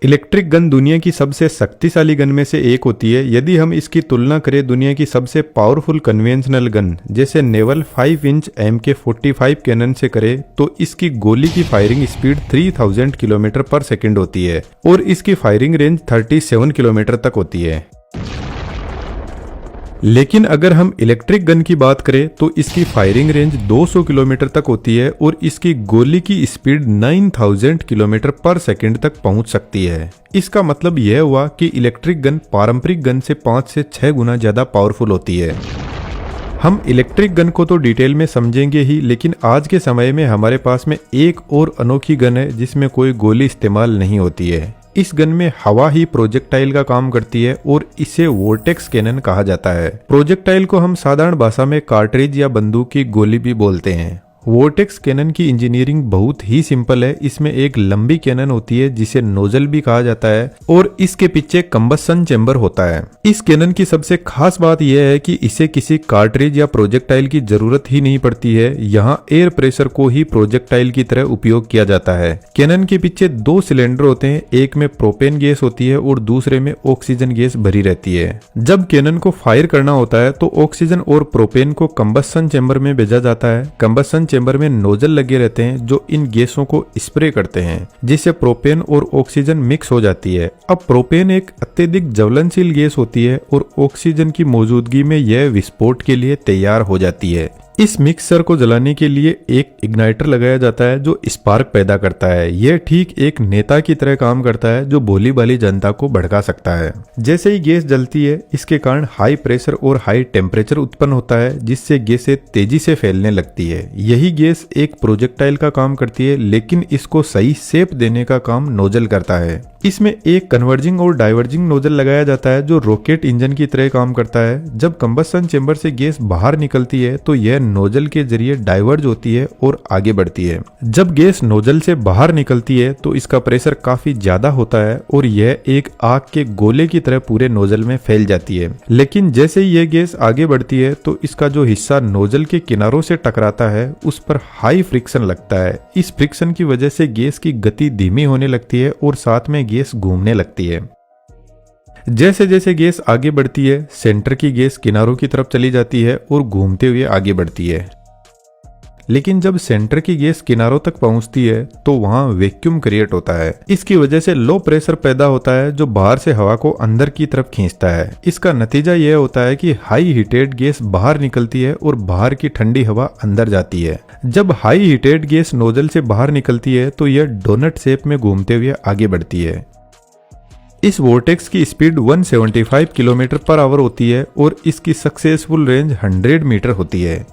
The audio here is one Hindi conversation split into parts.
इलेक्ट्रिक गन दुनिया की सबसे शक्तिशाली गन में से एक होती है। यदि हम इसकी तुलना करें दुनिया की सबसे पावरफुल कन्वेंशनल गन जैसे नेवल 5 इंच MK45 कैनन से करें तो इसकी गोली की फायरिंग स्पीड 3000 किलोमीटर पर सेकंड होती है और इसकी फायरिंग रेंज 37 किलोमीटर तक होती है। लेकिन अगर हम इलेक्ट्रिक गन की बात करें तो इसकी फायरिंग रेंज 200 किलोमीटर तक होती है और इसकी गोली की स्पीड 9000 किलोमीटर पर सेकंड तक पहुंच सकती है। इसका मतलब यह हुआ कि इलेक्ट्रिक गन पारंपरिक गन से 5 से 6 गुना ज्यादा पावरफुल होती है। हम इलेक्ट्रिक गन को तो डिटेल में समझेंगे ही, लेकिन आज के समय में हमारे पास में एक और अनोखी गन है जिसमें कोई गोली इस्तेमाल नहीं होती है। इस गन में हवा ही प्रोजेक्टाइल का काम करती है और इसे वोर्टेक्स कैनन कहा जाता है। प्रोजेक्टाइल को हम साधारण भाषा में कार्ट्रिज या बंदूक की गोली भी बोलते हैं। वोर्टेक्स कैनन की इंजीनियरिंग बहुत ही सिंपल है। इसमें एक लंबी कैनन होती है जिसे नोजल भी कहा जाता है और इसके पीछे कंबसन चेंबर होता है। इस कैनन की सबसे खास बात यह है कि इसे किसी कार्ट्रिज या प्रोजेक्टाइल की जरूरत ही नहीं पड़ती है। यहाँ एयर प्रेशर को ही प्रोजेक्टाइल की तरह उपयोग किया जाता है। कैनन के पीछे 2 सिलेंडर होते हैं, एक में प्रोपेन गैस होती है और दूसरे में ऑक्सीजन गैस भरी रहती है। जब कैनन को फायर करना होता है तो ऑक्सीजन और प्रोपेन को कंबसन चेंबर में भेजा जाता है। कंबसन चेंबर में नोजल लगे रहते हैं जो इन गैसों को स्प्रे करते हैं, जिससे प्रोपेन और ऑक्सीजन मिक्स हो जाती है। अब प्रोपेन एक अत्यधिक ज्वलनशील गैस होती है और ऑक्सीजन की मौजूदगी में यह विस्फोट के लिए तैयार हो जाती है। इस मिक्सचर को जलाने के लिए एक इग्नाइटर लगाया जाता है जो स्पार्क पैदा करता है। यह ठीक एक नेता की तरह काम करता है जो भोली भाली जनता को भड़का सकता है। जैसे ही गैस जलती है इसके कारण हाई प्रेशर और हाई टेम्परेचर उत्पन्न होता है जिससे गैसें तेजी से फैलने लगती है। यही गैस एक प्रोजेक्टाइल का काम करती है, लेकिन इसको सही शेप देने का काम नोजल करता है। इसमें एक कन्वर्जिंग और डाइवर्जिंग नोजल लगाया जाता है जो रॉकेट इंजन की तरह काम करता है। जब कंबसन चेंबर से गैस बाहर निकलती है तो यह नोजल के जरिए डाइवर्ज होती है और आगे बढ़ती है। जब गैस नोजल से बाहर निकलती है तो इसका प्रेशर काफी ज्यादा होता है और यह एक आग के गोले की तरह पूरे नोजल में फैल जाती है। लेकिन जैसे ही यह गैस आगे बढ़ती है तो इसका जो हिस्सा नोजल के किनारों से टकराता है उस पर हाई फ्रिक्शन लगता है। इस फ्रिक्शन की वजह से गैस की गति धीमी होने लगती है और साथ में गैस घूमने लगती है। जैसे जैसे गैस आगे बढ़ती है सेंटर की गैस किनारों की तरफ चली जाती है और घूमते हुए आगे बढ़ती है। लेकिन जब सेंटर की गैस किनारों तक पहुंचती है तो वहां वैक्यूम क्रिएट होता है। इसकी वजह से लो प्रेशर पैदा होता है जो बाहर से हवा को अंदर की तरफ खींचता है। इसका नतीजा यह होता है कि हाई हीटेड गैस बाहर निकलती है और बाहर की ठंडी हवा अंदर जाती है। जब हाई हीटेड गैस नोजल से बाहर निकलती है तो यह डोनट शेप में घूमते हुए आगे बढ़ती है। इस वोर्टेक्स की स्पीड 175 किलोमीटर पर आवर होती है और इसकी सक्सेसफुल रेंज 100 मीटर होती है।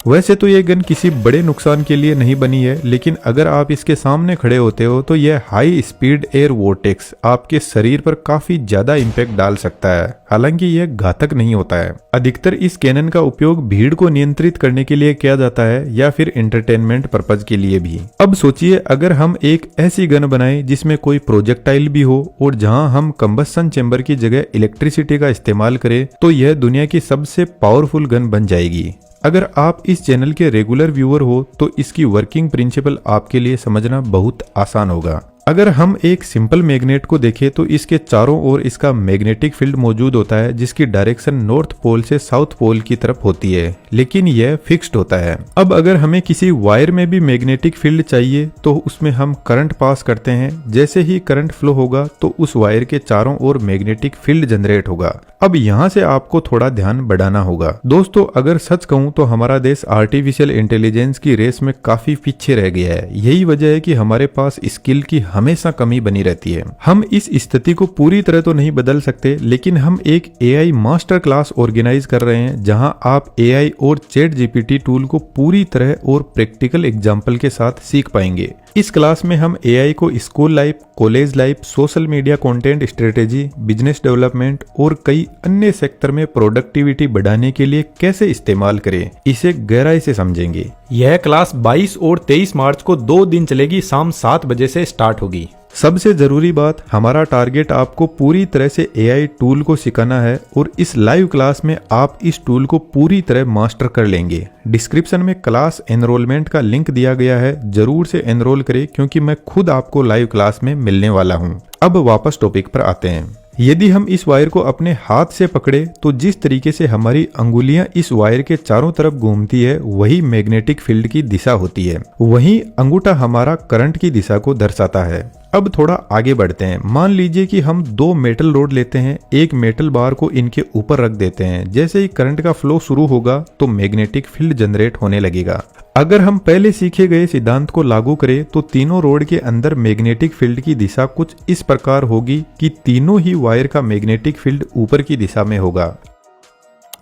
वैसे तो यह गन किसी बड़े नुकसान के लिए नहीं बनी है, लेकिन अगर आप इसके सामने खड़े होते हो तो यह हाई स्पीड एयर वोर्टेक्स आपके शरीर पर काफी ज्यादा इम्पैक्ट डाल सकता है। हालांकि यह घातक नहीं होता है। अधिकतर इस कैनन का उपयोग भीड़ को नियंत्रित करने के लिए किया जाता है या फिर एंटरटेनमेंट पर्पज के लिए भी। अब सोचिए अगर हम एक ऐसी गन बनाएं जिसमें कोई प्रोजेक्टाइल भी हो और जहां हम कंबसन चेंबर की जगह इलेक्ट्रिसिटी का इस्तेमाल करें तो यह दुनिया की सबसे पावरफुल गन बन जाएगी। अगर आप इस चैनल के रेगुलर व्यूअर हो तो इसकी वर्किंग प्रिंसिपल आपके लिए समझना बहुत आसान होगा। अगर हम एक सिंपल मैग्नेट को देखें तो इसके चारों ओर इसका मैग्नेटिक फील्ड मौजूद होता है जिसकी डायरेक्शन नॉर्थ पोल से साउथ पोल की तरफ होती है, लेकिन यह फिक्स्ड होता है। अब अगर हमें किसी वायर में भी मैग्नेटिक फील्ड चाहिए तो उसमें हम करंट पास करते हैं। जैसे ही करंट फ्लो होगा तो उस वायर के चारों ओर मैग्नेटिक फील्ड जनरेट होगा। अब यहाँ से आपको थोड़ा ध्यान बढ़ाना होगा। दोस्तों अगर सच कहूँ तो हमारा देश आर्टिफिशियल इंटेलिजेंस की रेस में काफी पीछे रह गया है। यही वजह है कि हमारे पास स्किल की हमेशा कमी बनी रहती है। हम इस स्थिति को पूरी तरह तो नहीं बदल सकते, लेकिन हम एक एआई मास्टर क्लास ऑर्गेनाइज कर रहे हैं जहां आप एआई और चैट जीपीटी टूल को पूरी तरह और प्रैक्टिकल एग्जांपल के साथ सीख पाएंगे। इस क्लास में हम एआई को school life, college life, social media content strategy, business development और कई अन्य सेक्टर में प्रोडक्टिविटी बढ़ाने के लिए कैसे इस्तेमाल करें, इसे गहराई से समझेंगे। यह क्लास 22 और 23 मार्च को 2 दिन चलेगी। शाम 7 बजे से स्टार्ट होगी। सबसे जरूरी बात, हमारा टारगेट आपको पूरी तरह से AI टूल को सिखाना है और इस लाइव क्लास में आप इस टूल को पूरी तरह मास्टर कर लेंगे। डिस्क्रिप्शन में क्लास एनरोलमेंट का लिंक दिया गया है, जरूर से एनरोल करें क्योंकि मैं खुद आपको लाइव क्लास में मिलने वाला हूँ। अब वापस टॉपिक पर आते हैं। यदि हम इस वायर को अपने हाथ से पकड़े तो जिस तरीके से हमारी अंगुलियां इस वायर के चारों तरफ घूमती है वही मैग्नेटिक फील्ड की दिशा होती है। वहीं अंगूठा हमारा करंट की दिशा को दर्शाता है। अब थोड़ा आगे बढ़ते हैं। मान लीजिए कि हम 2 मेटल रोड लेते हैं, एक मेटल बार को इनके ऊपर रख देते हैं। जैसे ही करंट का फ्लो शुरू होगा तो मैग्नेटिक फील्ड जनरेट होने लगेगा। अगर हम पहले सीखे गए सिद्धांत को लागू करें तो तीनों रोड के अंदर मैग्नेटिक फील्ड की दिशा कुछ इस प्रकार होगी कि तीनों ही वायर का मैग्नेटिक फील्ड ऊपर की दिशा में होगा।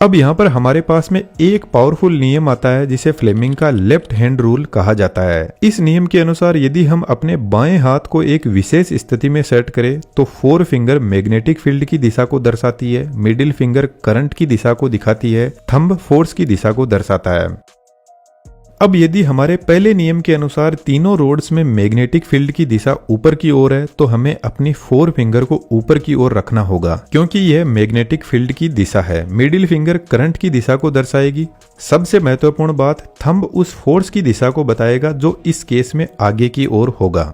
अब यहाँ पर हमारे पास में एक पावरफुल नियम आता है जिसे फ्लेमिंग का लेफ्ट हैंड रूल कहा जाता है। इस नियम के अनुसार यदि हम अपने बाएं हाथ को एक विशेष स्थिति में सेट करें तो 4 फिंगर मैग्नेटिक फील्ड की दिशा को दर्शाती है, मिडिल फिंगर करंट की दिशा को दिखाती है, थंब फोर्स की दिशा को दर्शाता है। अब यदि हमारे पहले नियम के अनुसार तीनों रोड्स में मैग्नेटिक फील्ड की दिशा ऊपर की ओर है तो हमें अपनी 4 फिंगर को ऊपर की ओर रखना होगा क्योंकि यह मैग्नेटिक फील्ड की दिशा है। मिडिल फिंगर करंट की दिशा को दर्शाएगी। सबसे महत्वपूर्ण बात, थंब उस फोर्स की दिशा को बताएगा जो इस केस में आगे की ओर होगा।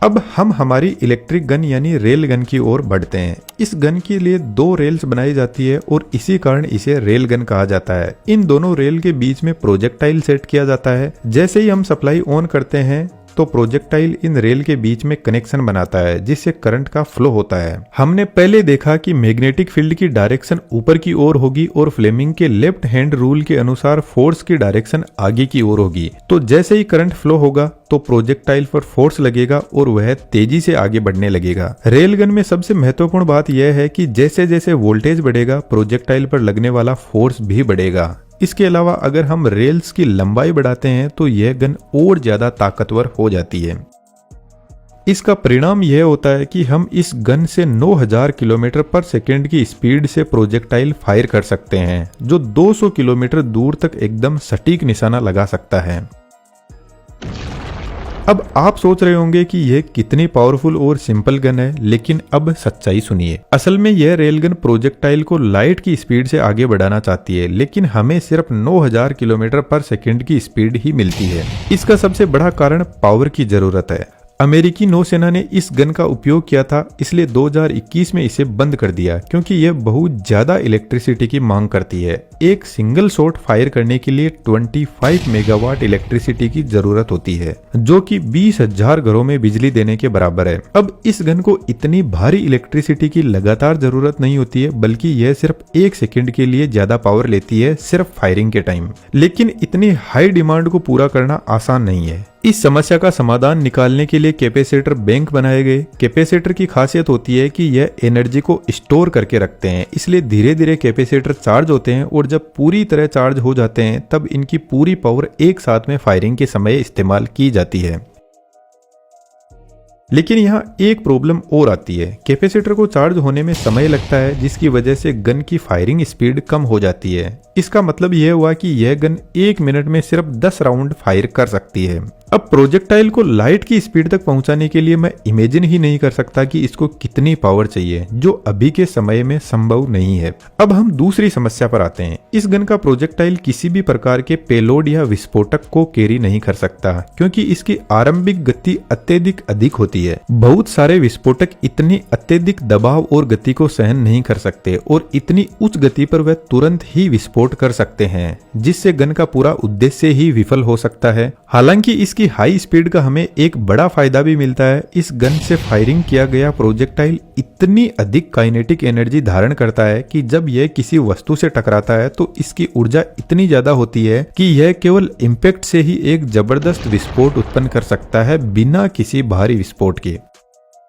अब हम हमारी इलेक्ट्रिक गन यानी रेल गन की ओर बढ़ते हैं। इस गन के लिए 2 रेल्स बनाई जाती है और इसी कारण इसे रेल गन कहा जाता है। इन दोनों रेल के बीच में प्रोजेक्टाइल सेट किया जाता है। जैसे ही हम सप्लाई ऑन करते हैं तो प्रोजेक्टाइल इन रेल के बीच में कनेक्शन बनाता है जिससे करंट का फ्लो होता है। हमने पहले देखा कि मैग्नेटिक फील्ड की डायरेक्शन ऊपर की ओर होगी और फ्लेमिंग के लेफ्ट हैंड रूल के अनुसार फोर्स की डायरेक्शन आगे की ओर होगी। तो जैसे ही करंट फ्लो होगा तो प्रोजेक्टाइल पर फोर्स लगेगा और वह तेजी से आगे बढ़ने लगेगा। रेलगन में सबसे महत्वपूर्ण बात यह है कि जैसे जैसे वोल्टेज बढ़ेगा प्रोजेक्टाइल पर लगने वाला फोर्स भी बढ़ेगा। इसके अलावा अगर हम रेल्स की लंबाई बढ़ाते हैं तो यह गन और ज्यादा ताकतवर हो जाती है। इसका परिणाम यह होता है कि हम इस गन से 9000 किलोमीटर पर सेकेंड की स्पीड से प्रोजेक्टाइल फायर कर सकते हैं जो 200 किलोमीटर दूर तक एकदम सटीक निशाना लगा सकता है। अब आप सोच रहे होंगे कि यह कितनी पावरफुल और सिंपल गन है, लेकिन अब सच्चाई सुनिए। असल में यह रेलगन प्रोजेक्टाइल को लाइट की स्पीड से आगे बढ़ाना चाहती है, लेकिन हमें सिर्फ 9000 किलोमीटर पर सेकंड की स्पीड ही मिलती है। इसका सबसे बड़ा कारण पावर की जरूरत है। अमेरिकी नौसेना ने इस गन का उपयोग किया था, इसलिए 2021 में इसे बंद कर दिया क्योंकि यह बहुत ज्यादा इलेक्ट्रिसिटी की मांग करती है। एक सिंगल शॉट फायर करने के लिए 25 मेगावाट इलेक्ट्रिसिटी की जरूरत होती है जो कि 20,000 घरों में बिजली देने के बराबर है। अब इस गन को इतनी भारी इलेक्ट्रिसिटी की लगातार जरूरत नहीं होती है, बल्कि यह सिर्फ 1 सेकंड के लिए ज्यादा पावर लेती है सिर्फ फायरिंग के टाइम। लेकिन इतनी हाई डिमांड को पूरा करना आसान नहीं है। इस समस्या का समाधान निकालने के लिए कैपेसिटर बैंक बनाए गए। कैपेसिटर की खासियत होती है कि यह एनर्जी को स्टोर करके रखते हैं, इसलिए धीरे धीरे कैपेसिटर चार्ज होते हैं और जब पूरी तरह चार्ज हो जाते हैं तब इनकी पूरी पावर एक साथ में फायरिंग के समय इस्तेमाल की जाती है। लेकिन यहाँ एक प्रॉब्लम और आती है। कैपेसिटर को चार्ज होने में समय लगता है जिसकी वजह से गन की फायरिंग स्पीड कम हो जाती है। इसका मतलब यह हुआ कि यह गन 1 मिनट में सिर्फ 10 राउंड फायर कर सकती है। अब प्रोजेक्टाइल को लाइट की स्पीड तक पहुंचाने के लिए मैं इमेजिन ही नहीं कर सकता कि इसको कितनी पावर चाहिए, जो अभी के समय में संभव नहीं है। अब हम दूसरी समस्या पर आते हैं। इस गन का प्रोजेक्टाइल किसी भी प्रकार के पेलोड या विस्फोटक को कैरी नहीं कर सकता क्योंकि इसकी आरंभिक गति अत्यधिक अधिक होती है। बहुत सारे विस्फोटक इतनी अत्यधिक दबाव और गति को सहन नहीं कर सकते और इतनी उच्च गति पर वह तुरंत ही विस्फोट कर सकते हैं, जिससे गन का पूरा उद्देश्य ही विफल हो सकता है। हालांकि इसकी हाई स्पीड का हमें एक बड़ा फायदा भी मिलता है। इस गन से फायरिंग किया गया प्रोजेक्टाइल इतनी अधिक काइनेटिक एनर्जी धारण करता है कि जब यह किसी वस्तु से टकराता है तो इसकी ऊर्जा इतनी ज्यादा होती है कि यह केवल इम्पैक्ट से ही एक जबरदस्त विस्फोट उत्पन्न कर सकता है बिना किसी भारी विस्फोट के।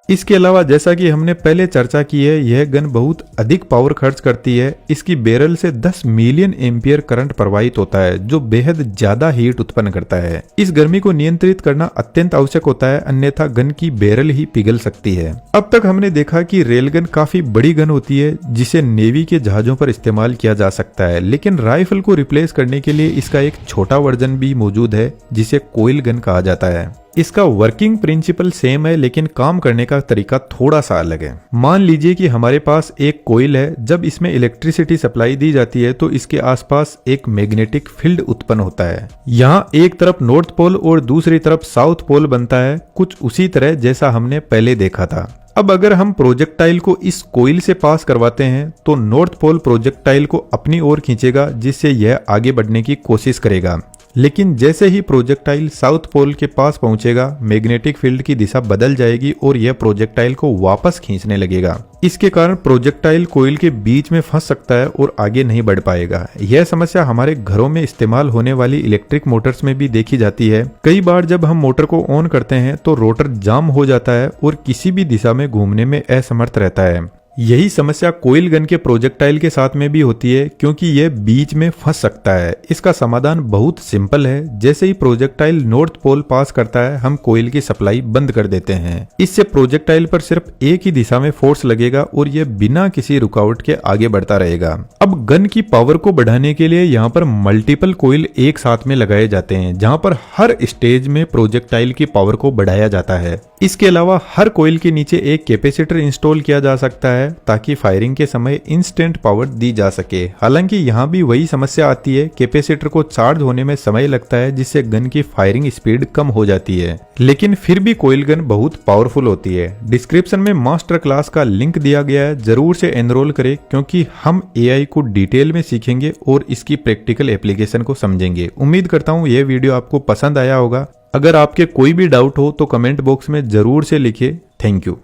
इसके अलावा जैसा कि हमने पहले चर्चा की है, यह गन बहुत अधिक पावर खर्च करती है। इसकी बैरल से 10 मिलियन एम्पियर करंट प्रवाहित होता है जो बेहद ज्यादा हीट उत्पन्न करता है। इस गर्मी को नियंत्रित करना अत्यंत आवश्यक होता है, अन्यथा गन की बैरल ही पिघल सकती है। अब तक हमने देखा कि रेलगन काफी बड़ी गन होती है जिसे नेवी के जहाजों पर इस्तेमाल किया जा सकता है, लेकिन राइफल को रिप्लेस करने के लिए इसका एक छोटा वर्जन भी मौजूद है जिसे कोइल गन कहा जाता है। इसका वर्किंग प्रिंसिपल सेम है, लेकिन काम करने का तरीका थोड़ा सा अलग है। मान लीजिए कि हमारे पास एक कोइल है। जब इसमें इलेक्ट्रिसिटी सप्लाई दी जाती है तो इसके आसपास एक मैग्नेटिक फील्ड उत्पन्न होता है। यहाँ एक तरफ नॉर्थ पोल और दूसरी तरफ साउथ पोल बनता है, कुछ उसी तरह जैसा हमने पहले देखा था। अब अगर हम प्रोजेक्टाइल को इस कोइल से पास करवाते हैं तो नॉर्थ पोल प्रोजेक्टाइल को अपनी ओर खींचेगा, जिससे यह आगे बढ़ने की कोशिश करेगा। लेकिन जैसे ही प्रोजेक्टाइल साउथ पोल के पास पहुंचेगा, मैग्नेटिक फील्ड की दिशा बदल जाएगी और यह प्रोजेक्टाइल को वापस खींचने लगेगा। इसके कारण प्रोजेक्टाइल कोइल के बीच में फंस सकता है और आगे नहीं बढ़ पाएगा। यह समस्या हमारे घरों में इस्तेमाल होने वाली इलेक्ट्रिक मोटर्स में भी देखी जाती है। कई बार जब हम मोटर को ऑन करते हैं तो रोटर जाम हो जाता है और किसी भी दिशा में घूमने में असमर्थ रहता है। यही समस्या कोइल गन के प्रोजेक्टाइल के साथ में भी होती है, क्योंकि यह बीच में फंस सकता है। इसका समाधान बहुत सिंपल है। जैसे ही प्रोजेक्टाइल नॉर्थ पोल पास करता है, हम कोइल की सप्लाई बंद कर देते हैं। इससे प्रोजेक्टाइल पर सिर्फ एक ही दिशा में फोर्स लगेगा और यह बिना किसी रुकावट के आगे बढ़ता रहेगा। अब गन की पावर को बढ़ाने के लिए यहाँ पर मल्टीपल कोइल एक साथ में लगाए जाते हैं, जहाँ पर हर स्टेज में प्रोजेक्टाइल की पावर को बढ़ाया जाता है। इसके अलावा हर कोइल के नीचे एक कैपेसिटर इंस्टॉल किया जा सकता है, ताकि फायरिंग के समय इंस्टेंट पावर दी जा सके। हालांकि यहाँ भी वही समस्या आती है, कैपेसिटर को चार्ज होने में समय लगता है, जिससे गन की फायरिंग स्पीड कम हो जाती है। लेकिन फिर भी कोइल गन बहुत पावरफुल होती है। डिस्क्रिप्शन में मास्टर क्लास का लिंक दिया गया है, जरूर से एनरोल करें, क्योंकि हम एआई को डिटेल में सीखेंगे और इसकी प्रैक्टिकल एप्लीकेशन को समझेंगे। उम्मीद करता हूँ यह वीडियो आपको पसंद आया होगा। अगर आपके कोई भी डाउट हो तो कमेंट बॉक्स में जरूर से लिखिए। Thank you.